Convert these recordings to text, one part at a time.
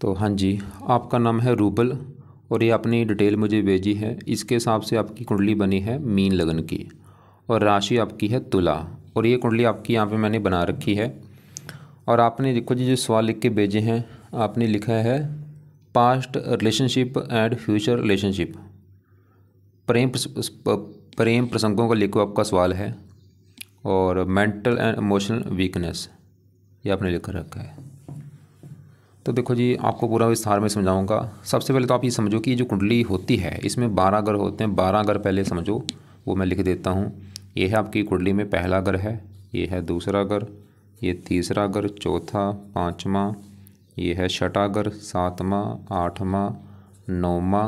तो हाँ जी, आपका नाम है रूबल और ये आपने डिटेल मुझे भेजी है। इसके हिसाब से आपकी कुंडली बनी है मीन लगन की और राशि आपकी है तुला और ये कुंडली आपकी यहाँ पे मैंने बना रखी है। और आपने देखो जी जो सवाल लिख के भेजे हैं, आपने लिखा है past relationship and future relationship, प्रेम प्रसंगों का लिखो आपका सवाल है। और मेंटल एंड इमोशनल वीकनेस ये आपने लिख रखा है। तो देखो जी, आपको पूरा विस्तार में समझाऊंगा। सबसे पहले तो आप ये समझो कि ये जो कुंडली होती है इसमें 12 घर होते हैं। 12 घर पहले समझो, वो मैं लिख देता हूँ। ये है आपकी कुंडली में पहला घर है, ये है दूसरा घर, ये तीसरा घर, चौथा, पाँचवा, ये है छठा घर, सातवां, आठवां, नौवां,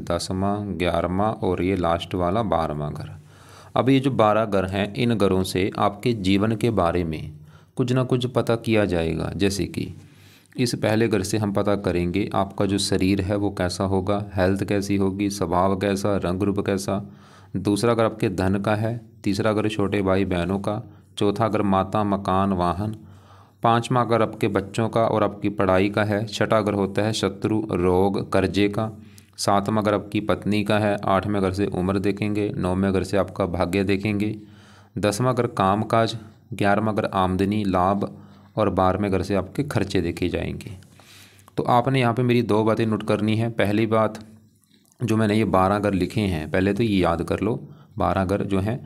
10वां, 11वां और ये लास्ट वाला 12वां घर। अब ये जो 12 घर हैं, इन घरों से आपके जीवन के बारे में कुछ ना कुछ पता किया जाएगा। जैसे कि इस पहले घर से हम पता करेंगे आपका जो शरीर है वो कैसा होगा, हेल्थ कैसी होगी, स्वभाव कैसा, रंग रूप कैसा। दूसरा घर आपके धन का है, तीसरा घर छोटे भाई बहनों का, चौथा घर माता, मकान, वाहन, पांचवा घर आपके बच्चों का और आपकी पढ़ाई का है, छठा घर होता है शत्रु, रोग, कर्जे का, सातवां घर आपकी पत्नी का है, आठवें घर से उम्र देखेंगे, नौवें घर से आपका भाग्य देखेंगे, 10वां घर काम काज, 11वां घर आमदनी, लाभ और 12वें घर से आपके खर्चे देखे जाएंगे। तो आपने यहाँ पे मेरी 2 बातें नोट करनी है। पहली बात, जो मैंने ये 12 घर लिखे हैं पहले तो ये याद कर लो, 12 घर जो हैं।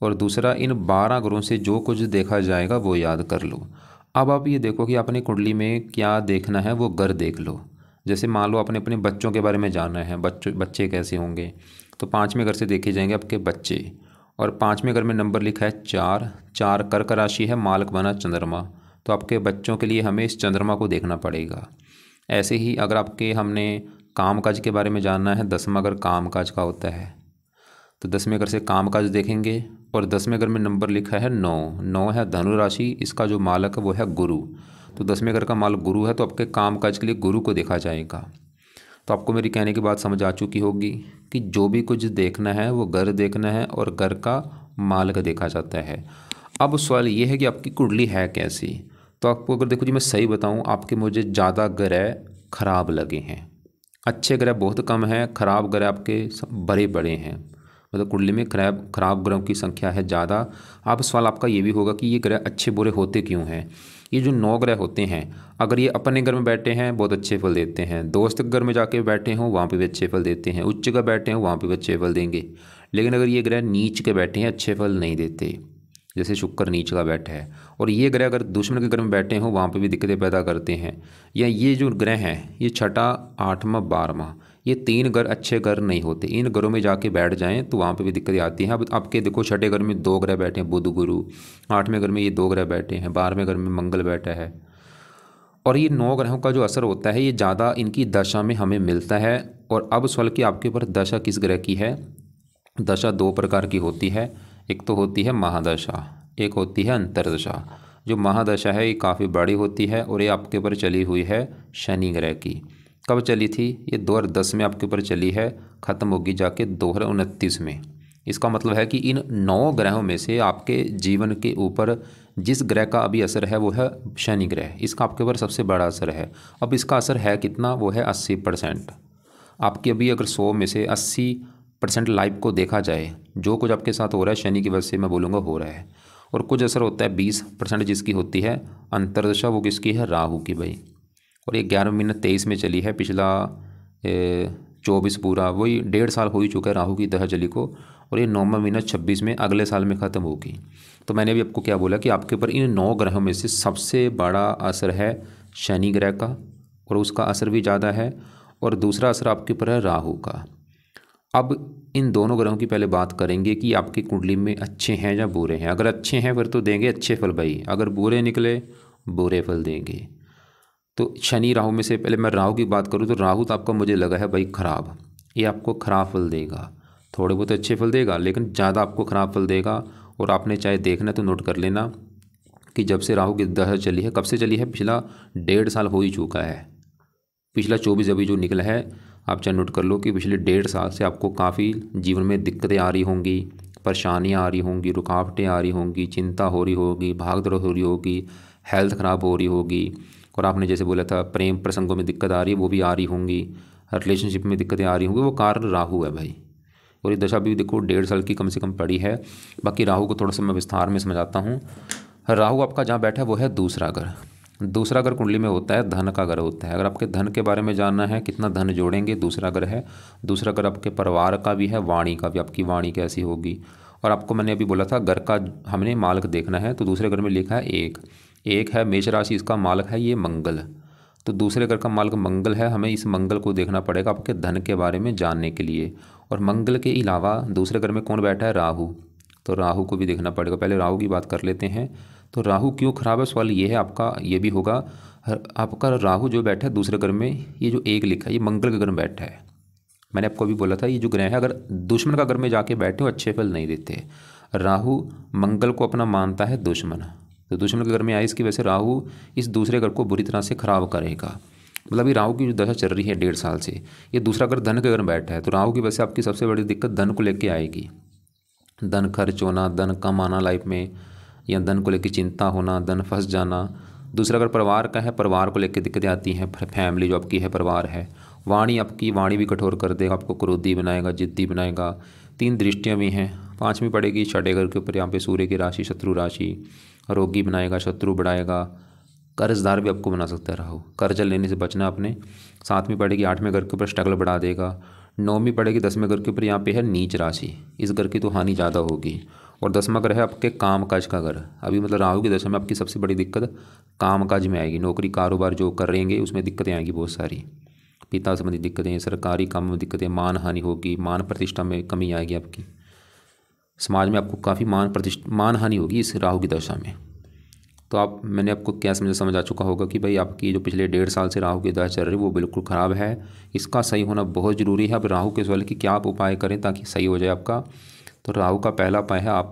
और दूसरा, इन 12 घरों से जो कुछ देखा जाएगा वो याद कर लो। अब आप ये देखो कि आपने कुंडली में क्या देखना है, वो घर देख लो। जैसे मान लो आपने अपने बच्चों के बारे में जानना है, बच्चे कैसे होंगे, तो 5वें घर से देखे जाएंगे आपके बच्चे। और 5वें घर में नंबर लिखा है 4 कर्क राशि है, मालक बना चंद्रमा, तो आपके बच्चों के लिए हमें इस चंद्रमा को देखना पड़ेगा। ऐसे ही अगर आपके हमने कामकाज के बारे में जानना है, 10वां घर कामकाज का होता है, तो 10वें घर से कामकाज देखेंगे। और 10वें घर में नंबर लिखा है 9 है धनु राशि, इसका जो मालक है वो है गुरु, तो 10वें घर का मालक गुरु है, तो आपके कामकाज के लिए गुरु को देखा जाएगा। तो आपको मेरी कहने की बात समझ आ चुकी होगी कि जो भी कुछ देखना है वो घर देखना है और घर का मालक देखा जाता है। अब सवाल ये है कि आपकी कुंडली है कैसी। तो आपको अगर देखो जी मैं सही बताऊं, आपके मुझे ज़्यादा ग्रह खराब लगे हैं, अच्छे ग्रह बहुत कम हैं, खराब ग्रह आपके बड़े बड़े हैं। मतलब कुंडली में खराब ग्रहों की संख्या है ज़्यादा। अब सवाल आपका ये भी होगा कि ये ग्रह अच्छे बुरे होते क्यों हैं। ये जो 9 ग्रह होते हैं, अगर ये अपने घर में बैठे हैं बहुत अच्छे फल देते हैं, दोस्त के घर में जाके बैठे हों वहाँ पे भी अच्छे फल देते हैं, उच्च का बैठे हों वहाँ पे भी अच्छे फल देंगे। लेकिन अगर ये ग्रह नीच के बैठे हैं अच्छे फल नहीं देते। जैसे शुक्र नीच का बैठा है, और ये ग्रह अगर दुश्मन के घर में बैठे हों वहाँ पे भी दिक्कतें पैदा करते हैं। या ये जो ग्रह हैं, ये छठा, 8वां, 12वां, ये 3 घर अच्छे घर नहीं होते। इन घरों में जाके बैठ जाएं तो वहाँ पे भी दिक्कतें आती हैं। अब आपके देखो, छठे घर में 2 ग्रह बैठे हैं, बुध गुरु, 8वें घर में ये 2 ग्रह बैठे हैं, 12वें घर में मंगल बैठा है। और ये 9 ग्रहों का जो असर होता है ये ज़्यादा इनकी दशा में हमें मिलता है। और अब सवाल कि आपके ऊपर दशा किस ग्रह की है। दशा 2 प्रकार की होती है, एक तो होती है महादशा, एक होती है अंतरदशा। जो महादशा है ये काफ़ी बड़ी होती है और ये आपके ऊपर चली हुई है शनि ग्रह की। कब चली थी ये? 2010 में आपके ऊपर चली है, ख़त्म होगी जाके 2029 में। इसका मतलब है कि इन 9 ग्रहों में से आपके जीवन के ऊपर जिस ग्रह का अभी असर है वो है शनि ग्रह। इसका आपके ऊपर सबसे बड़ा असर है। अब इसका असर है कितना? वो है 80%। आपकी अभी अगर 100 में से 80% लाइफ को देखा जाए, जो कुछ आपके साथ हो रहा है शनि की वजह से मैं बोलूँगा हो रहा है। और कुछ असर होता है 20% जिसकी होती है अंतरदशा, वो किसकी है? राहु की भाई। और ये 11 महीना 23 में चली है, पिछला 24 पूरा, वही 1.5 साल हो ही चुका है राहु की दशा चली को। और ये 9वां महीना 26 में अगले साल में ख़त्म होगी। तो मैंने अभी आपको क्या बोला कि आपके ऊपर इन 9 ग्रहों में से सबसे बड़ा असर है शनि ग्रह का, और उसका असर भी ज़्यादा है। और दूसरा असर आपके ऊपर है राहु का। अब इन दोनों ग्रहों की पहले बात करेंगे कि आपकी कुंडली में अच्छे हैं या बुरे हैं। अगर अच्छे हैं फिर तो देंगे अच्छे फल भाई, अगर बुरे निकले बुरे फल देंगे। तो शनि राहु में से पहले मैं राहु की बात करूँ तो राहु तो आपका मुझे लगा है भाई खराब, ये आपको ख़राब फल देगा। थोड़े बहुत अच्छे फल देगा लेकिन ज़्यादा आपको ख़राब फल देगा। और आपने चाहे देखना तो नोट कर लेना कि जब से राहु की दशा चली है, कब से चली है? पिछला 1.5 साल हो ही चुका है। पिछला 24 अभी जो निकला है, आप चाहे नोट कर लो कि पिछले 1.5 साल से आपको काफ़ी जीवन में दिक्कतें आ रही होंगी, परेशानियाँ आ रही होंगी, रुकावटें आ रही होंगी, चिंता हो रही होगी, भाग दौड़ हो रही होगी, हेल्थ ख़राब हो रही होगी, और आपने जैसे बोला था प्रेम प्रसंगों में दिक्कत आ रही है, वो भी आ रही होंगी, रिलेशनशिप में दिक्कतें आ रही होंगी, वो कारण राहु है भाई। और ये दशा भी देखो 1.5 साल की कम से कम पड़ी है। बाकी राहु को थोड़ा सा मैं विस्तार में समझाता हूँ। राहु आपका जहाँ बैठा है वो है दूसरा घर। दूसरा घर कुंडली में होता है धन का घर होता है। अगर आपके धन के बारे में जानना है, कितना धन जोड़ेंगे, दूसरा घर है। दूसरा घर आपके परिवार का भी है, वाणी का भी, आपकी वाणी कैसी होगी। और आपको मैंने अभी बोला था घर का हमने मालक देखना है, तो दूसरे घर में लिखा है एक है मेष राशि, इसका मालक है ये मंगल। तो दूसरे घर का मालक मंगल है, हमें इस मंगल को देखना पड़ेगा आपके धन के बारे में जानने के लिए। और मंगल के अलावा दूसरे घर में कौन बैठा है, राहु। तो राहु को भी देखना पड़ेगा। पहले राहु की बात कर लेते हैं। तो राहु क्यों खराब है, सवाल ये है आपका, ये भी होगा। आपका राहु जो बैठा है दूसरे घर में, ये जो एक लिखा है, ये मंगल के घर में बैठा है। मैंने आपको अभी बोला था ये जो ग्रह है अगर दुश्मन का घर में जाके बैठे हो अच्छे फल नहीं देते। राहु मंगल को अपना मानता है दुश्मन, तो दुश्मन के घर में आए, इसकी वजह से राहु इस दूसरे घर को बुरी तरह से खराब करेगा। मतलब ये राहु की जो दशा चल रही है 1.5 साल से, ये दूसरा घर धन के घर में बैठा है। तो राहु की वजह से आपकी सबसे बड़ी दिक्कत धन को लेके आएगी। धन खर्च होना, धन कम आना लाइफ में, या धन को लेकर चिंता होना, धन फंस जाना। दूसरा अगर परिवार का है, परिवार को लेकर दिक्कतें आती हैं। फैमिली जो आपकी है, परिवार है। वाणी आपकी वाणी भी कठोर कर देगा, आपको क्रोधी बनाएगा, जिद्दी बनाएगा। 3 दृष्टियां भी हैं। 5वीं पड़ेगी छठे घर के ऊपर, यहाँ पे सूर्य की राशि, शत्रु राशि। रोगी बनाएगा, शत्रु बढ़ाएगा, कर्जदार भी आपको बना सकता है राहु, कर्ज लेने से बचना आपने। 7वीं पड़ेगी 8वें घर के ऊपर, स्ट्रगल बढ़ा देगा। 9वीं पड़ेगी 10वें घर के ऊपर, यहाँ पे है नीच राशि, इस घर की तो हानि ज़्यादा होगी। और 10वां घर है आपके काम काज का घर। अभी मतलब राहु की दशा में आपकी सबसे बड़ी दिक्कत काम काज में आएगी। नौकरी कारोबार जो कर रहेंगे उसमें दिक्कतें आएंगी बहुत सारी। पिता संबंधी दिक्कतें, सरकारी काम में दिक्कतें, मान हानि होगी, मान प्रतिष्ठा में कमी आएगी आपकी। समाज में आपको काफ़ी मान हानि होगी इस राहु की दशा में। तो आप मैंने आपको क्या समझ आ चुका होगा कि भाई आपकी जो पिछले 1.5 साल से राहु की दशा चल रही है वो बिल्कुल ख़राब है। इसका सही होना बहुत ज़रूरी है। अब राहु के सवाल की क्या आप उपाय करें ताकि सही हो जाए आपका। तो राहु का पहला उपाय है, आप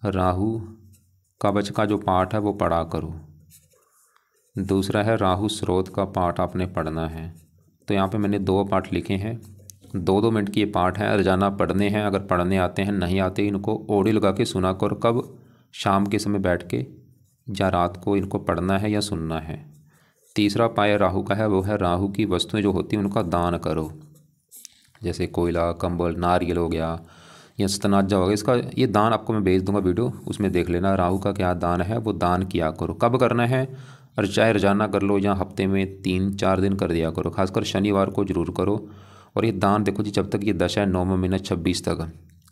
राहु कवच का जो पाठ है वो पढ़ा करो। दूसरा है राहु स्रोत का पाठ आपने पढ़ना है। तो यहाँ पे मैंने 2 पाठ लिखे हैं, 2-2 मिनट की ये पाठ है, रोजाना पढ़ने हैं। अगर पढ़ने आते हैं, नहीं आते इनको ऑडियो लगा के सुना करो। कब, शाम के समय बैठ के या रात को इनको पढ़ना है या सुनना है। तीसरा उपाय राहु का है, वो है राहु की वस्तुएं जो होती हैं उनका दान करो। जैसे कोयला, कंबल, नारियल हो गया या स्तनाजा हो गया, इसका ये दान आपको मैं भेज दूंगा वीडियो, उसमें देख लेना राहु का क्या दान है, वो दान किया करो। कब करना है, और चाहे रोजाना कर लो या हफ्ते में 3-4 दिन कर दिया करो, खासकर शनिवार को जरूर करो। और ये दान देखो जी, जब तक ये दशा है 9वें महीने 26 तक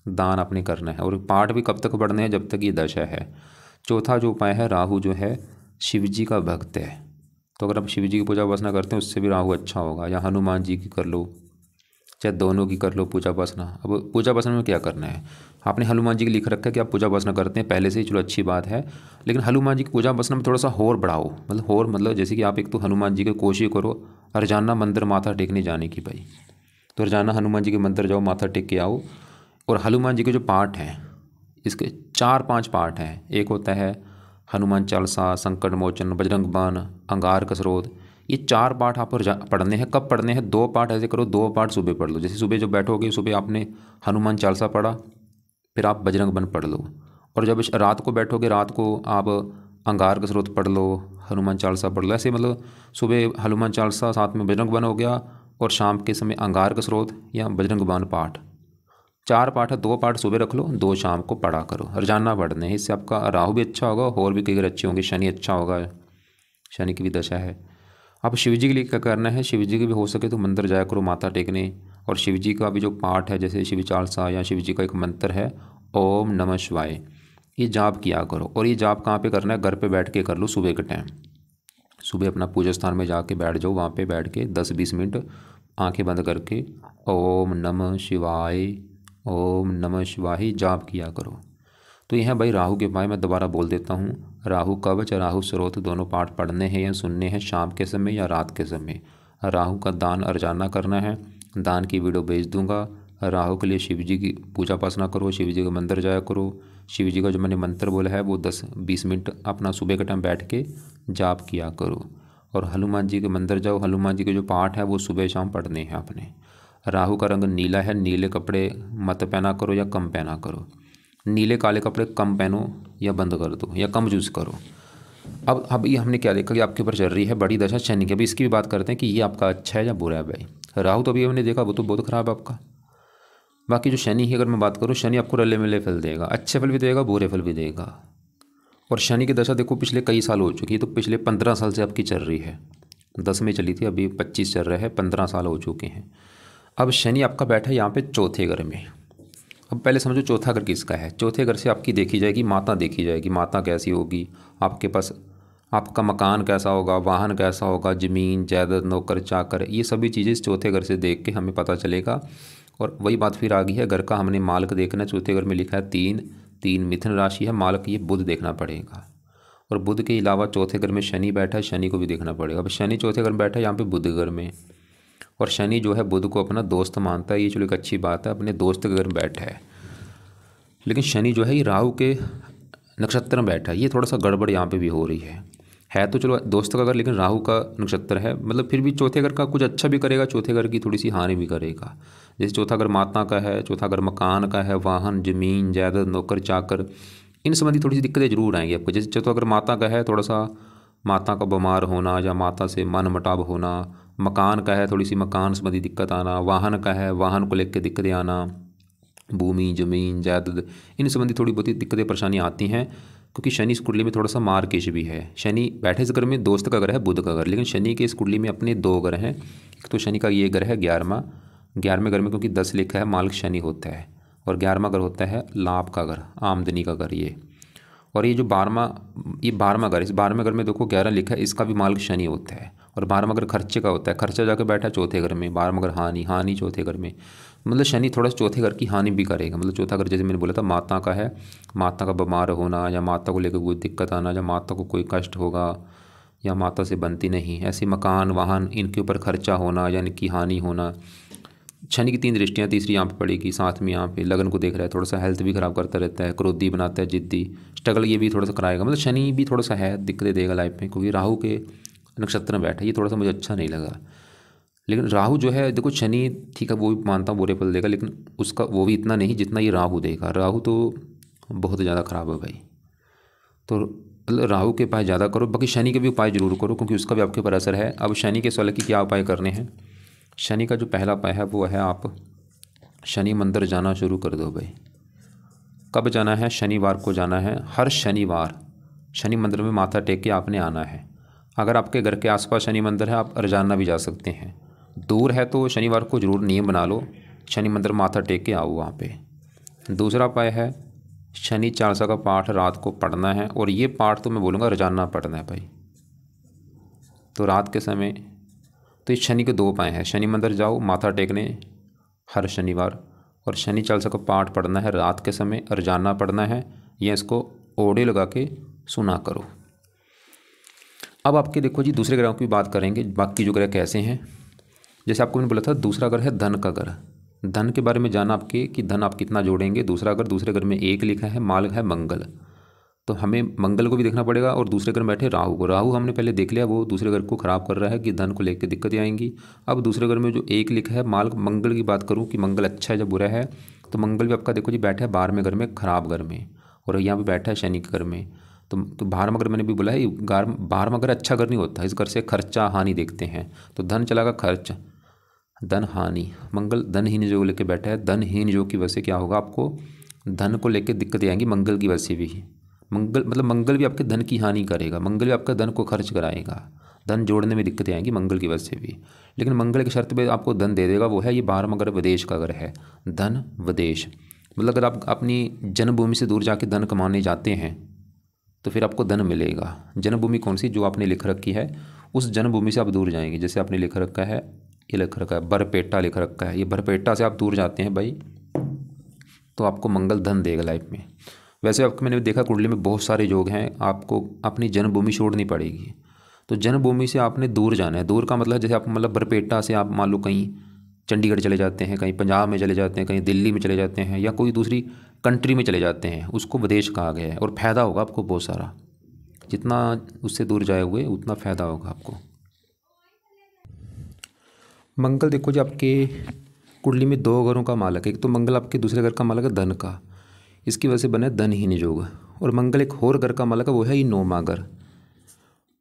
दान आपने करना है। और पाठ भी कब तक पढ़ने हैं, जब तक ये दशा है। चौथा जो उपाय है, राहु जो है शिव जी का भक्त है, तो अगर आप शिव जी की पूजा उपासना करते हैं उससे भी राहु अच्छा होगा। या हनुमान जी की कर लो, चाहे दोनों की कर लो पूजा उपासना। अब पूजा उपासना में क्या करना है, आपने हनुमान जी की लिख रखा है कि आप पूजा उपासना करते हैं पहले से ही, चलो अच्छी बात है। लेकिन हनुमान जी की पूजा उपासना में थोड़ा सा और बढ़ाओ, मतलब जैसे कि आप एक तो हनुमान जी की कोशिश करो रोजाना मंदिर माथा टेकने जाने की भाई। तो रोजाना हनुमान जी के मंदिर जाओ, माथा टेक के आओ। और हनुमान जी के जो पाठ हैं, इसके 4-5 पाठ हैं। एक होता है हनुमान चालीसा, संकट मोचन, बजरंग बाण, अंगार स्रोत। ये 4 पाठ आप पढ़ने हैं। कब पढ़ने हैं, 2 पाठ ऐसे करो, 2 पाठ सुबह पढ़ लो। जैसे सुबह जब बैठोगे, सुबह आपने हनुमान चालीसा पढ़ा, फिर आप बजरंग बाण पढ़ लो। और जब रात को बैठोगे, रात को आप अंगार स्रोत पढ़ लो, हनुमान चालीसा पढ़ लो। ऐसे मतलब सुबह हनुमान चालीसा, साथ में बजरंग बाण हो गया, और शाम के समय अंगार स्रोत या बजरंग बाण पाठ। 4 पाठ है, 2 पाठ सुबह रख लो, 2 शाम को पढ़ा करो। रोजाना पढ़ने हैं, इससे आपका राहु भी अच्छा होगा और भी कई बार अच्छे होंगे। शनि अच्छा होगा, शनि की भी दशा है। अब शिव जी के लिए क्या करना है, शिव जी की भी हो सके तो मंदिर जाया करो माथा टेकने। और शिव जी का भी जो पाठ है, जैसे शिव चालीसा या शिव जी का एक मंत्र है ओम नमः शिवाय, ये जाप किया करो। और ये जाप कहाँ पे करना है, घर पे बैठ के कर लो सुबह के टाइम। सुबह अपना पूजा स्थान में जाके बैठ जाओ, वहाँ पे बैठ के 10-20 मिनट आंखें बंद करके ओम नमः शिवाय, ओम नमः शिवाय जाप किया करो। तो यह है भाई राहु के उपाय। मैं दोबारा बोल देता हूँ, राहु कवच, राहु स्रोत दोनों पाठ पढ़ने हैं या सुनने हैं शाम के समय या रात के समय। राहु का दान रोजाना करना है, दान की वीडियो भेज दूंगा। राहु के लिए शिव जी की पूजा उपासना करो, शिव जी के मंदिर जाया करो। शिव जी का जो मैंने मंत्र बोला है वो 10-20 मिनट अपना सुबह के टाइम बैठ के जाप किया करो। और हनुमान जी के मंदिर जाओ, हनुमान जी के जो पाठ है वो सुबह शाम पढ़ने हैं आपने। राहु का रंग नीला है, नीले कपड़े मत पहना करो या कम पहना करो। नीले काले कपड़े कम पहनो या बंद कर दो या कम यूज़ करो। अब ये हमने क्या देखा कि आपके ऊपर चल रही है बड़ी दशा शनि की। अभी इसकी भी बात करते हैं कि ये आपका अच्छा है या बुरा है भाई। राहु तो अभी हमने देखा वो तो बहुत ख़राब है आपका। बाकी जो शनि की अगर मैं बात करूँ, शनि आपको रले मिले फल देगा, अच्छे फल भी देगा बुरे फल भी देगा। और शनि की दशा देखो पिछले कई साल हो चुकी है, तो पिछले 15 साल से आपकी चल रही है। 10 में चली थी, अभी 25 चल रहा है, 15 साल हो चुके हैं। अब शनि आपका बैठा है यहाँ पे चौथे घर में। अब पहले समझो चौथा घर किसका है। चौथे घर से आपकी देखी जाएगी माता, देखी जाएगी माता कैसी होगी, आपके पास आपका मकान कैसा होगा, वाहन कैसा होगा, ज़मीन जायदाद, नौकर चाकर, ये सभी चीज़ें इस चौथे घर से देख के हमें पता चलेगा। और वही बात फिर आ गई है, घर का हमने मालक देखना है। चौथे घर में लिखा है 3 मिथुन राशि है, मालक ये बुध देखना पड़ेगा। और बुध के अलावा चौथे घर में शनि बैठा है, शनि को भी देखना पड़ेगा। अब शनि चौथे घर में बैठा है यहाँ पे बुध घर में, और शनि जो है बुध को अपना दोस्त मानता है। ये चलो एक अच्छी बात है, अपने दोस्त के घर में बैठा है। लेकिन शनि जो है ये राहु के नक्षत्र में बैठा है, ये थोड़ा सा गड़बड़ यहाँ पे भी हो रही है तो चलो दोस्त का घर, लेकिन राहु का नक्षत्र है। मतलब फिर भी चौथे घर का कुछ अच्छा भी करेगा, चौथे घर की थोड़ी सी हानि भी करेगा। जैसे चौथा घर माता का है, चौथा घर मकान का है, वाहन ज़मीन जायदाद नौकर चाकर, इन संबंधी थोड़ी सी दिक्कतें जरूर आएंगी आपको। जैसे चौथा घर माता का है, थोड़ा सा माता का बीमार होना या माता से मनमुटाव होना। मकान का है, थोड़ी सी मकान संबंधी दिक्कत आना। वाहन का है, वाहन को लेकर दिक्कतें आना। भूमि ज़मीन जायदाद इन संबंधी थोड़ी बहुत दिक्कतें परेशानी आती हैं, क्योंकि शनि इस कुंडली में थोड़ा सा मार्केश भी है। शनि बैठे इस घर में दोस्त का घर है, बुध का घर, लेकिन शनि के इस कुंडली में अपने 2 घर हैं। एक तो शनि का ये घर है 11वें घर में, क्योंकि 10 लिखा है मालिक शनि होता है, और 11वां घर होता है लाभ का घर, आमदनी का घर ये। और ये जो 12वां घर, इस 12वें घर में देखो 11 लिखा है, इसका भी मालिक शनि होता है। और 12वां घर खर्चे का होता है, खर्चा जाकर बैठा है चौथे घर में। 12वां घर हानि चौथे घर में, मतलब शनि थोड़ा सा चौथे घर की हानि भी करेगा। मतलब चौथा घर जैसे मैंने बोला था माता का है, माता का बीमार होना या माता को लेकर कोई दिक्कत आना, या माता को कोई कष्ट होगा या माता से बनती नहीं, ऐसे मकान वाहन इनके ऊपर खर्चा होना या इनकी हानि होना। शनि की 3 दृष्टियाँ, तीसरी यहाँ पे पड़ेगी, साथ में यहाँ पे लगन को देख रहा है, थोड़ा सा हेल्थ भी ख़राब करता रहता है, क्रोधी बनाता है, जिद्दी, स्ट्रगल ये भी थोड़ा सा कराएगा। मतलब शनि भी थोड़ा सा है दिक्कतें देगा लाइफ में, क्योंकि राहु के नक्षत्र में बैठा है। ये थोड़ा सा मुझे अच्छा नहीं लगा। लेकिन राहु जो है देखो, शनि ठीक है वो भी मानता हूँ बुरे फल देगा, लेकिन उसका वो भी इतना नहीं जितना ये राहु देगा। राहु तो बहुत ज़्यादा ख़राब है भाई। तो राहु के उपाय ज़्यादा करो, बाकी शनि के भी उपाय जरूर करो, क्योंकि उसका भी आपके ऊपर असर है। अब शनि के सवाल की क्या उपाय करने हैं। शनि का जो पहला उपाय है वो है आप शनि मंदिर जाना शुरू कर दो भाई। कब जाना है? शनिवार को जाना है। हर शनिवार शनि मंदिर में माथा टेक के आपने आना है। अगर आपके घर के आसपास शनि मंदिर है, आप रोजाना भी जा सकते हैं। दूर है तो शनिवार को ज़रूर नियम बना लो, शनि मंदिर माथा टेक के आओ वहाँ पे। दूसरा उपाय है शनि चालीसा का पाठ रात को पढ़ना है, और ये पाठ तो मैं बोलूँगा रोजाना पढ़ना है भाई। तो रात के समय तो इस शनि के 2 उपाय हैं, शनि मंदिर जाओ माथा टेकने हर शनिवार, और शनि चालीसा का पाठ पढ़ना है रात के समय, रोजाना पढ़ना है, या इसको ऑडियो लगा के सुना करो। अब आपके देखो जी दूसरे ग्रहों की बात करेंगे, बाकी जो ग्रह कैसे हैं। जैसे आपको मैंने बोला था दूसरा घर है धन का घर। धन के बारे में जाना आपके कि धन आप कितना जोड़ेंगे। दूसरा घर, दूसरे घर में 1 लिखा है, मालिक है मंगल, तो हमें मंगल को भी देखना पड़ेगा। और दूसरे घर में बैठे राहु को, राहु हमने पहले देख लिया, वो दूसरे घर को ख़राब कर रहा है कि धन को लेकर दिक्कतें आएंगी। अब दूसरे घर में जो 1 लिखा है मालिक मंगल की बात करूँ कि मंगल अच्छा है या बुरा है, तो मंगल भी आपका देखो जी बैठा है 12वें घर में, खराब घर में, और यहाँ पर बैठा है शनि के घर में। तो 12वां घर मैंने भी बोला है, 12वां घर अच्छा घर नहीं होता, इस घर से खर्चा हानि देखते हैं। तो धन चलागा खर्च, धन हानि। मंगल धनहीन योग लेके बैठा है, धनहीन योग की वजह से क्या होगा, आपको धन को लेकर दिक्कतें आएंगी मंगल की वजह से भी। मंगल भी आपके धन की हानि करेगा, मंगल भी आपका धन को खर्च कराएगा, धन जोड़ने में दिक्कतें आएंगी मंगल की वजह से भी। लेकिन मंगल की शर्त पे आपको धन दे देगा, वो है ये 12वां घर विदेश का घर है, धन विदेश। मतलब अगर आप अपनी जन्मभूमि से दूर जाके धन कमाने जाते हैं तो फिर आपको धन मिलेगा। जन्मभूमि कौन सी, जो आपने लिख रखी है उस जन्मभूमि से आप दूर जाएंगे। जैसे आपने लिख रखा है, ये लिख रखा है बरपेटा लिख रखा है, ये बरपेटा से आप दूर जाते हैं भाई, तो आपको मंगल धन देगा लाइफ में। वैसे आपको मैंने देखा कुंडली में बहुत सारे योग हैं, आपको अपनी जन्मभूमि छोड़नी पड़ेगी। तो जन्मभूमि से आपने दूर जाना है। दूर का मतलब जैसे आप मतलब बरपेटा से आप मान लो कहीं चंडीगढ़ चले जाते हैं, कहीं पंजाब में चले जाते हैं, कहीं दिल्ली में चले जाते हैं, या कोई दूसरी कंट्री में चले जाते हैं, उसको विदेश कहा गया है। और फ़ायदा होगा आपको बहुत सारा, जितना उससे दूर जाए हुए उतना फ़ायदा होगा आपको। मंगल देखो जी आपके कुंडली में 2 घरों का मालक है। एक तो मंगल आपके दूसरे घर का मालक है धन का, इसकी वजह से बने धनहीन योग। और मंगल एक और घर का मालक है, वो है ये 9वां घर।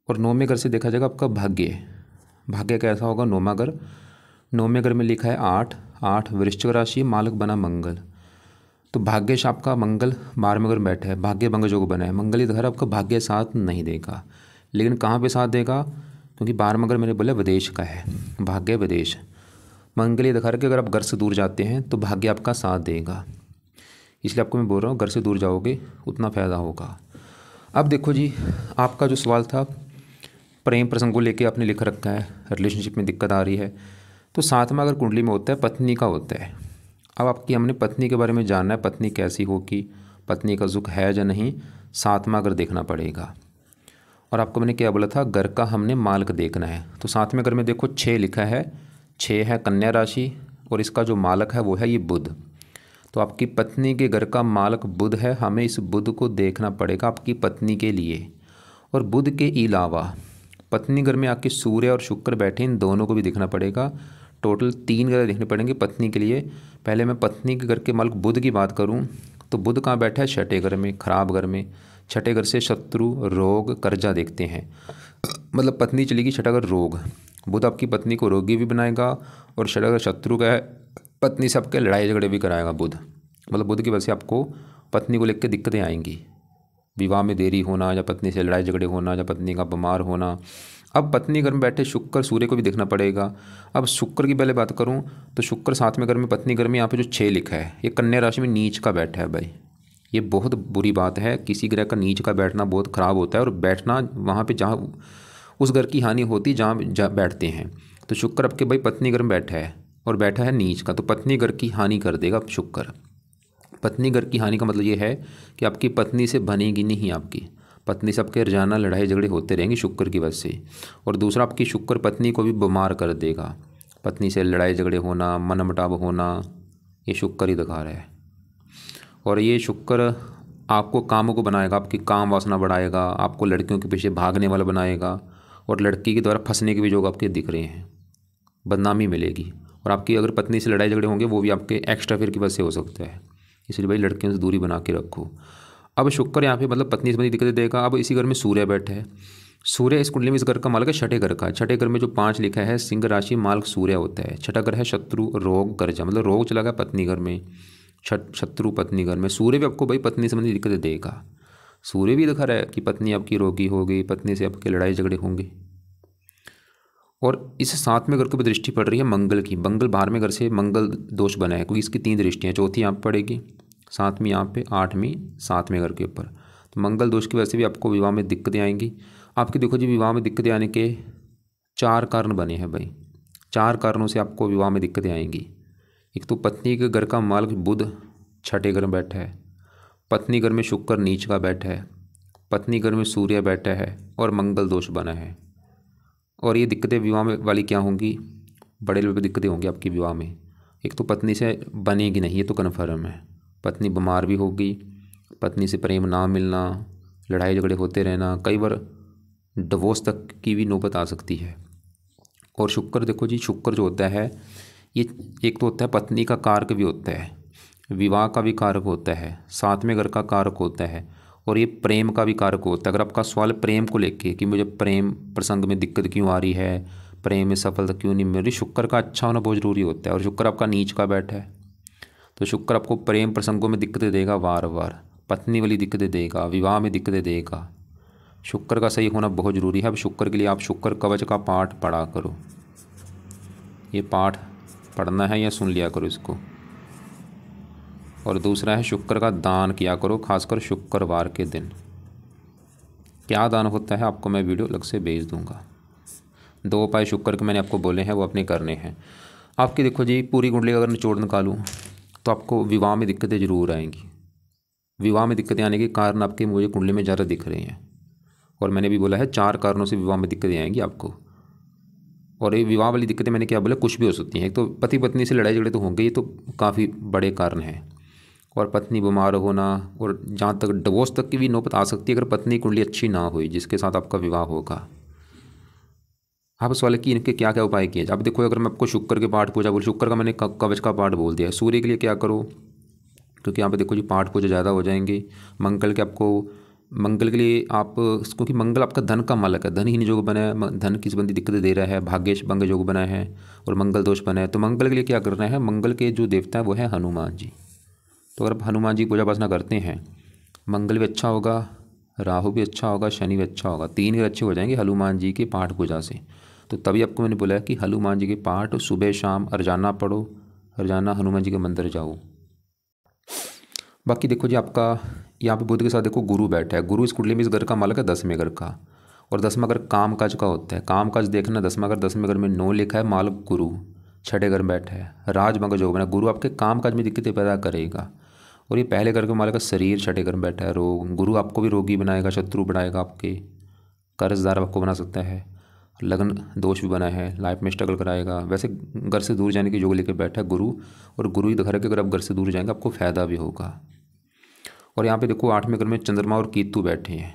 और 9वें घर से देखा जाएगा आपका भाग्य। भाग्य कैसा होगा? 9वां घर। 9वें घर में लिखा है 8, 8 वृश्चिक राशि, मालक बना मंगल। तो भाग्यश आपका मंगल 12वें घर में बैठा है, भाग्य भंग योग बना है। मंगल ही घर आपका भाग्य साथ नहीं देगा, लेकिन कहाँ पे साथ देगा? क्योंकि 12वां घर मैंने बोला विदेश का है, भाग्य विदेश। मंगल ही दिखा रहा है कि अगर आप घर से दूर जाते हैं तो भाग्य आपका साथ देगा, इसलिए आपको मैं बोल रहा हूँ घर से दूर जाओगे उतना फ़ायदा होगा। अब देखो जी, आपका जो सवाल था प्रेम प्रसंग को लेके आपने लिख रखा है, रिलेशनशिप में दिक्कत आ रही है। तो 7वां अगर कुंडली में होता है पत्नी का होता है। अब आपकी हमने पत्नी के बारे में जानना है, पत्नी कैसी होगी, पत्नी का सुख है या नहीं, 7वां घर देखना पड़ेगा। और आपको मैंने क्या बोला था, घर का हमने मालक देखना है। तो 7वें घर में देखो 6 लिखा है, 6 है कन्या राशि और इसका जो मालक है वो है ये बुध। तो आपकी पत्नी के घर का मालक बुध है, हमें इस बुध को देखना पड़ेगा आपकी पत्नी के लिए। और बुध के अलावा पत्नी घर में आके सूर्य और शुक्र बैठे, इन दोनों को भी देखना पड़ेगा। टोटल 3 ग्रह देखने पड़ेंगे पत्नी के लिए। पहले मैं पत्नी के घर के मालक बुध की बात करूं तो बुध कहाँ बैठा है? 6ठे घर में, खराब घर में। 6ठे घर से शत्रु, रोग, कर्जा देखते हैं, मतलब पत्नी चलेगी 6ठा घर रोग। बुध आपकी पत्नी को रोगी भी बनाएगा और 6ठा घर शत्रु का है, पत्नी से आपके लड़ाई झगड़े भी कराएगा बुध। मतलब बुध की वजह से आपको पत्नी को लेकर दिक्कतें आएंगी, विवाह में देरी होना या पत्नी से लड़ाई झगड़े होना या पत्नी का बीमार होना। अब पत्नी घर में बैठे शुक्र सूर्य को भी देखना पड़ेगा। अब शुक्र की पहले बात करूं तो शुक्र 7वें घर में, पत्नी घर में, यहाँ पे जो 6 लिखा है ये कन्या राशि में नीच का बैठा है भाई। ये बहुत बुरी बात है, किसी ग्रह का नीच का बैठना बहुत ख़राब होता है। और बैठना वहाँ पर जहाँ उस घर की हानि होती जहाँ बैठते हैं। तो शुक्र आपके भाई पत्नी घर में बैठा है और बैठा है नीच का, तो पत्नी घर की हानि कर देगा शुक्र। पत्नी घर की हानि का मतलब ये है कि आपकी पत्नी से बनेगी नहीं, आपकी पत्नी से आपके रोजाना लड़ाई झगड़े होते रहेंगे शुक्र की वजह से। और दूसरा आपकी शुक्र पत्नी को भी बीमार कर देगा, पत्नी से लड़ाई झगड़े होना, मनमुटाव होना, ये शुक्र ही दिखा रहा है। और ये शुक्र आपको कामों को बनाएगा, आपकी काम वासना बढ़ाएगा, आपको लड़कियों के पीछे भागने वाला बनाएगा और लड़की के द्वारा फंसने के भी योग आपके दिख रहे हैं, बदनामी मिलेगी। और आपकी अगर पत्नी से लड़ाई झगड़े होंगे वो भी आपके एक्स्ट्रा फेयर की वजह से हो सकता है, इसलिए भाई लड़कियों से दूरी बना के रखो। अब शुक्र यहाँ पे मतलब पत्नी से बनी दिक्कतें देगा। अब इसी घर में सूर्य बैठे है, सूर्य इस कुंडली में इस घर का मालक है 6ठे घर का। 6ठे घर में जो 5 लिखा है सिंह राशि, मालक सूर्य होता है। 6ठा घर है शत्रु, रोग, कर्जा, मतलब रोग चला गया पत्नी घर में, शत्रु पत्नी घर में। सूर्य भी आपको भाई पत्नी से बनी दिक्कतें देगा। सूर्य भी दिखा रहा है कि पत्नी आपकी रोगी होगी, पत्नी से आपके लड़ाई झगड़े होंगे। और इस 7वें घर की दृष्टि पड़ रही है मंगल की। मंगल 12वें घर से मंगल दोष बना है, क्योंकि इसकी 3 दृष्टियाँ, चौथी यहाँ पर पड़ेगी, 7वीं यहाँ पे, 8वीं 7वें घर के ऊपर। तो मंगल दोष की वजह से भी आपको विवाह में दिक्कतें आएंगी। आपकी देखो जी, विवाह में दिक्कतें आने के 4 कारण बने हैं भाई। 4 कारणों से आपको विवाह में दिक्कतें आएंगी। एक तो पत्नी के घर का मालक बुध 6ठे घर में बैठा है, पत्नी घर में शुक्र नीच का बैठा है, पत्नी घर में सूर्य बैठा है और मंगल दोष बना है। और ये दिक्कतें विवाह में वाली क्या होंगी? बड़े लेवल पर दिक्कतें होंगी आपकी विवाह में। एक तो पत्नी से बनेगी नहीं, ये तो कन्फर्म है, पत्नी बीमार भी होगी, पत्नी से प्रेम ना मिलना, लड़ाई झगड़े होते रहना, कई बार डिवोर्स तक की भी नौबत आ सकती है। और शुक्र देखो जी, शुक्र जो होता है ये एक तो होता है पत्नी का कारक भी होता है, विवाह का भी कारक होता है, 7वें घर का कारक होता है और ये प्रेम का भी कारक होता है। अगर आपका सवाल प्रेम को लेके कि मुझे प्रेम प्रसंग में दिक्कत क्यों आ रही है, प्रेम में सफलता क्यों नहीं मिल रही, शुक्र का अच्छा होना बहुत ज़रूरी होता है। और शुक्र आपका नीच का बैठा है, तो शुक्र आपको प्रेम प्रसंगों में दिक्कतें देगा, बार बार पत्नी वाली दिक्कतें देगा, विवाह में दिक्कतें देगा। शुक्र का सही होना बहुत ज़रूरी है। अब शुक्र के लिए आप शुक्र कवच का पाठ पढ़ा करो, ये पाठ पढ़ना है या सुन लिया करो इसको। और दूसरा है शुक्र का दान किया करो, खासकर शुक्रवार के दिन। क्या दान होता है आपको मैं वीडियो अलग से भेज दूंगा। 2 उपाय शुक्र के मैंने आपको बोले हैं, वो अपने करने हैं। आपकी देखो जी, पूरी कुंडली अगर निचोड़ निकालूँ तो आपको विवाह में दिक्कतें ज़रूर आएंगी। विवाह में दिक्कतें आने के कारण आपके मुझे कुंडली में ज़्यादा दिख रहे हैं। और मैंने भी बोला है 4 कारणों से विवाह में दिक्कतें आएंगी आपको। और ये विवाह वाली दिक्कतें मैंने क्या बोला, कुछ भी हो सकती हैं। एक तो पति पत्नी से लड़ाई झगड़े तो होंगे, ये तो काफ़ी बड़े कारण हैं। और पत्नी बीमार होना, और जहाँ तक डिवोर्स तक की भी नौबत आ सकती है अगर पत्नी कुंडली अच्छी ना हुई जिसके साथ आपका विवाह होगा। आप सवाल कि इनके क्या क्या उपाय किए। अब देखो, अगर मैं आपको शुक्र के पाठ पूजा बोल, शुक्र का मैंने कवच का पाठ बोल दिया है। सूर्य के लिए क्या करो, क्योंकि यहाँ पे देखो जी पाठ पूजा ज़्यादा हो जाएंगे। मंगल के आपको मंगल के लिए आप, क्योंकि मंगल आपका धन का मालक है, धन ही योग बना है, धन की संबंधी दिक्कतें दे रहा है, भाग्येश भंग योग बना है और मंगल दोष बना है। तो मंगल के लिए क्या करना है, मंगल के जो देवता है वो है हनुमान जी। तो अगर आप हनुमान जी की पूजा उपासना करते हैं, मंगल भी अच्छा होगा, राहु भी अच्छा होगा, शनि भी अच्छा होगा, 3 ग्रह अच्छे हो जाएंगे हनुमान जी की पाठ पूजा से। तो तभी आपको मैंने बोला है कि हनुमान जी के पाठ सुबह शाम रोजाना पढ़ो, रोजाना हनुमान जी के मंदिर जाओ। बाकी देखो जी, आपका यहाँ पे बुध के साथ देखो गुरु बैठा है। गुरु इस कुंडली में इस घर का मालक है 10वें घर का, और 10वां घर काम काज का होता है। काम काज देखना 10वें घर में 9 लिखा है, मालक गुरु 6ठे घर में बैठा है, राजभंग योग बना। गुरु आपके काम काज में दिक्कतें पैदा करेगा। और ये पहले घर के मालक का शरीर 6ठे घर में बैठा है, रोग। गुरु आपको भी रोगी बनाएगा, शत्रु बनाएगा, आपके कर्जदार आपको बना सकता है, लगन दोष भी बना है, लाइफ में स्ट्रगल कराएगा। वैसे घर से दूर जाने की योग लेकर बैठा है गुरु, और गुरु ही घर के अगर आप घर से दूर जाएंगे आपको फ़ायदा भी होगा। और यहाँ पे देखो 8वें घर में चंद्रमा और केतु बैठे हैं।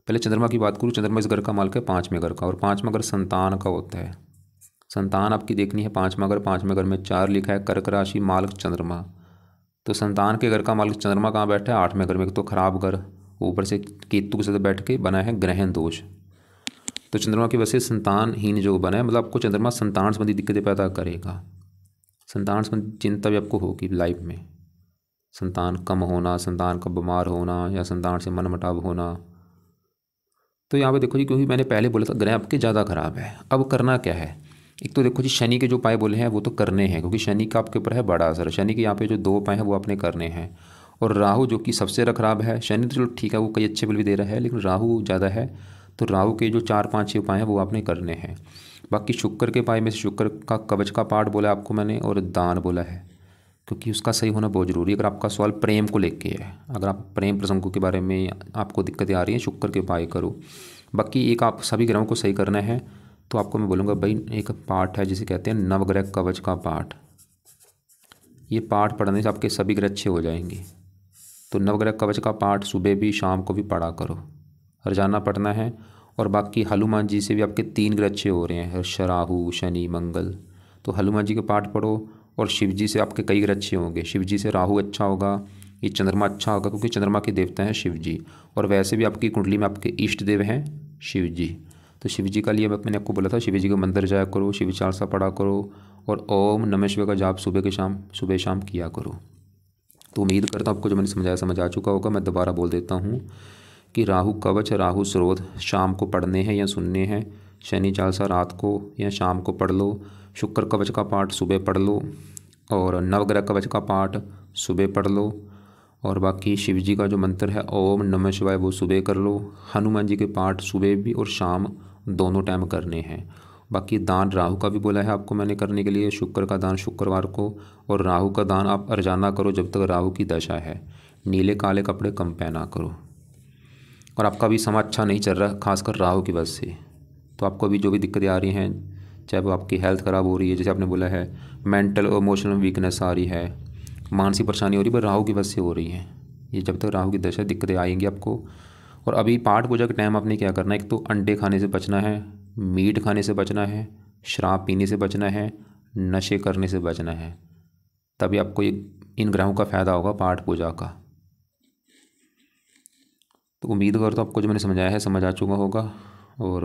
पहले चंद्रमा की बात करूँ, चंद्रमा इस घर का मालक है 5वें घर का, और 5वां घर संतान का होता है। संतान आपकी देखनी है 5वां घर। 5वें घर में 4 लिखा है, कर्क राशि, मालक चंद्रमा। तो संतान के घर का मालिक चंद्रमा कहाँ बैठा है, 8वें घर में। तो खराब घर, ऊपर से केतु के साथ बैठ के बना है ग्रहण दोष। तो चंद्रमा की वजह से संतानहीन जो बना है, मतलब आपको चंद्रमा संतान संबंधी दिक्कतें पैदा करेगा। संतान संबंधी चिंता भी आपको होगी लाइफ में, संतान कम होना, संतान का बीमार होना, या संतान से मनमुटाव होना। तो यहाँ पे देखो जी, क्योंकि मैंने पहले बोला था ग्रह आपके ज़्यादा खराब है। अब करना क्या है, एक तो देखो जी शनि के जो उपाय बोले हैं वो तो करने हैं, क्योंकि शनि का आपके ऊपर है बड़ा असर। शनि के यहाँ पे जो 2 उपाय हैं वो आपने करने हैं। और राहु जो कि सबसे ज़्यादा खराब है, शनि तो चलो ठीक है वो कई अच्छे बल भी दे रहा है, लेकिन राहु ज़्यादा है। तो राहु के जो 4-5-6 उपाय हैं वो आपने करने हैं। बाकी शुक्र के उपाय में से शुक्र का कवच का पाठ बोला आपको मैंने, और दान बोला है, क्योंकि उसका सही होना बहुत ज़रूरी है। अगर आपका सवाल प्रेम को लेके है, अगर आप प्रेम प्रसंगों के बारे में आपको दिक्कतें आ रही हैं, शुक्र के उपाय करो। बाकी एक आप सभी ग्रहों को सही करना है, तो आपको मैं बोलूँगा भाई एक पाठ है जिसे कहते हैं नवग्रह कवच का पाठ। ये पाठ पढ़ने से आपके सभी ग्रह अच्छे हो जाएंगे। तो नवग्रह कवच का पाठ सुबह भी शाम को भी पढ़ा करो, रोजाना पढ़ना है। और बाकी हनुमान जी से भी आपके 3 ग्रह अच्छे हो रहे हैं, राहु शनि मंगल। तो हनुमान जी के पाठ पढ़ो, और शिव जी से आपके कई ग्रह अच्छे होंगे। शिव जी से राहु अच्छा होगा, ये चंद्रमा अच्छा होगा, क्योंकि चंद्रमा के देवता हैं शिव जी। और वैसे भी आपकी कुंडली में आपके इष्ट देव हैं शिव जी। तो शिव जी का लिए मैंने आपको बोला था शिव जी के मंदिर जाया करो, शिव चालीसा पढ़ा करो, और ओम नमः शिवाय का जाप सुबह शाम किया करो। तो उम्मीद करता हूँ आपको जो मैंने समझाया समझ आ चुका होगा। मैं दोबारा बोल देता हूँ कि राहु कवच, राहु स्रोत शाम को पढ़ने हैं या सुनने हैं। शनि चालीसा रात को या शाम को पढ़ लो। शुक्र कवच का पाठ सुबह पढ़ लो, और नवग्रह कवच का पाठ सुबह पढ़ लो। और बाकी शिव जी का जो मंत्र है ओम नमः शिवाय वो सुबह कर लो। हनुमान जी के पाठ सुबह भी और शाम दोनों टाइम करने हैं। बाकी दान राहु का भी बोला है आपको मैंने करने के लिए, शुक्र का दान शुक्रवार को, और राहु का दान आप रोजाना करो जब तक राहु की दशा है। नीले काले कपड़े कम पहना करो। और आपका भी समय अच्छा नहीं चल रहा, खासकर राहु की वजह से। तो आपको अभी जो भी दिक्कतें आ रही हैं, चाहे वो आपकी हेल्थ ख़राब हो रही है, जैसे आपने बोला है मेंटल और इमोशनल वीकनेस आ रही है, मानसिक परेशानी हो रही है, पर राहु की वजह से हो रही है। ये जब तक राहु की दशा दिक्कतें आएंगी आपको। और अभी पाठ पूजा के टाइम आपने क्या करना है, एक तो अंडे खाने से बचना है, मीट खाने से बचना है, शराब पीने से बचना है, नशे करने से बचना है। तभी आपको ये इन ग्रहों का फ़ायदा होगा पाठ पूजा का। तो उम्मीद करता हूँ आपको जो मैंने समझाया है समझ आ चुका होगा। और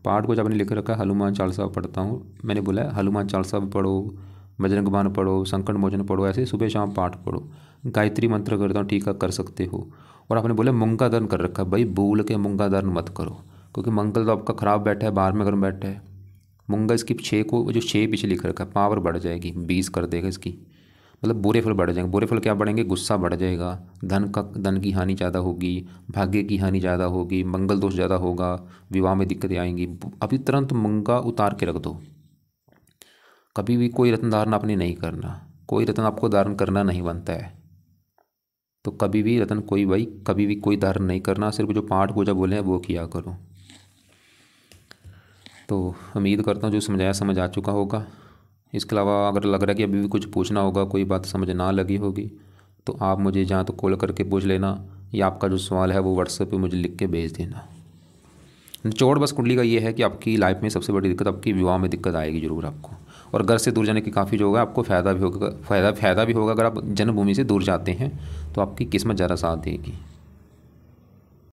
पाठ पूजा आपने लिख रखा है हनुमान चालीसा पढ़ता हूँ, मैंने बोला है हनुमान चालीसा भी पढ़ो, बजरंग बाण पढ़ो, संकट मोचन पढ़ो, ऐसे सुबह शाम पाठ पढ़ो। गायत्री मंत्र करता हूँ, ठीक है कर सकते हो। और आपने बोला मूंगा दान कर रखा है, भाई भूल के मूंगा दान मत करो, क्योंकि मंगल तो आपका ख़राब बैठा है, 12वें घर में बैठा है। मूंगा इसकी 6 को जो 6 पीछे लिख रखा है, पावर बढ़ जाएगी, 20 कर देगा इसकी, मतलब बुरे फल बढ़ जाएंगे। बुरे फल क्या बढ़ेंगे, गुस्सा बढ़ जाएगा, धन की हानि ज़्यादा होगी, भाग्य की हानि ज़्यादा होगी, मंगल दोष ज़्यादा होगा, विवाह में दिक्कतें आएंगी। अभी तुरंत मूंगा उतार के रख दो। कभी भी कोई रत्न धारण आपने नहीं करना, कोई रत्न आपको धारण करना नहीं बनता है। तो कभी भी रत्न कभी भी कोई धारण नहीं करना, सिर्फ जो पाठ पूजा बोले हैं वो किया करो। तो उम्मीद करता हूँ जो समझाया समझ आ चुका होगा। इसके अलावा अगर लग रहा है कि अभी भी कुछ पूछना होगा, कोई बात समझ ना लगी होगी, तो आप मुझे जहाँ तो कॉल करके पूछ लेना, या आपका जो सवाल है वो व्हाट्सएप पे मुझे लिख के भेज देना। निचोड़ बस कुंडली का ये है कि आपकी लाइफ में सबसे बड़ी दिक्कत आपकी विवाह में दिक्कत आएगी ज़रूर आपको, और घर से दूर जाने की काफ़ी जो होगा आपको फ़ायदा भी होगा। अगर आप जन्मभूमि से दूर जाते हैं तो आपकी किस्मत ज़्यादा साथ देगी।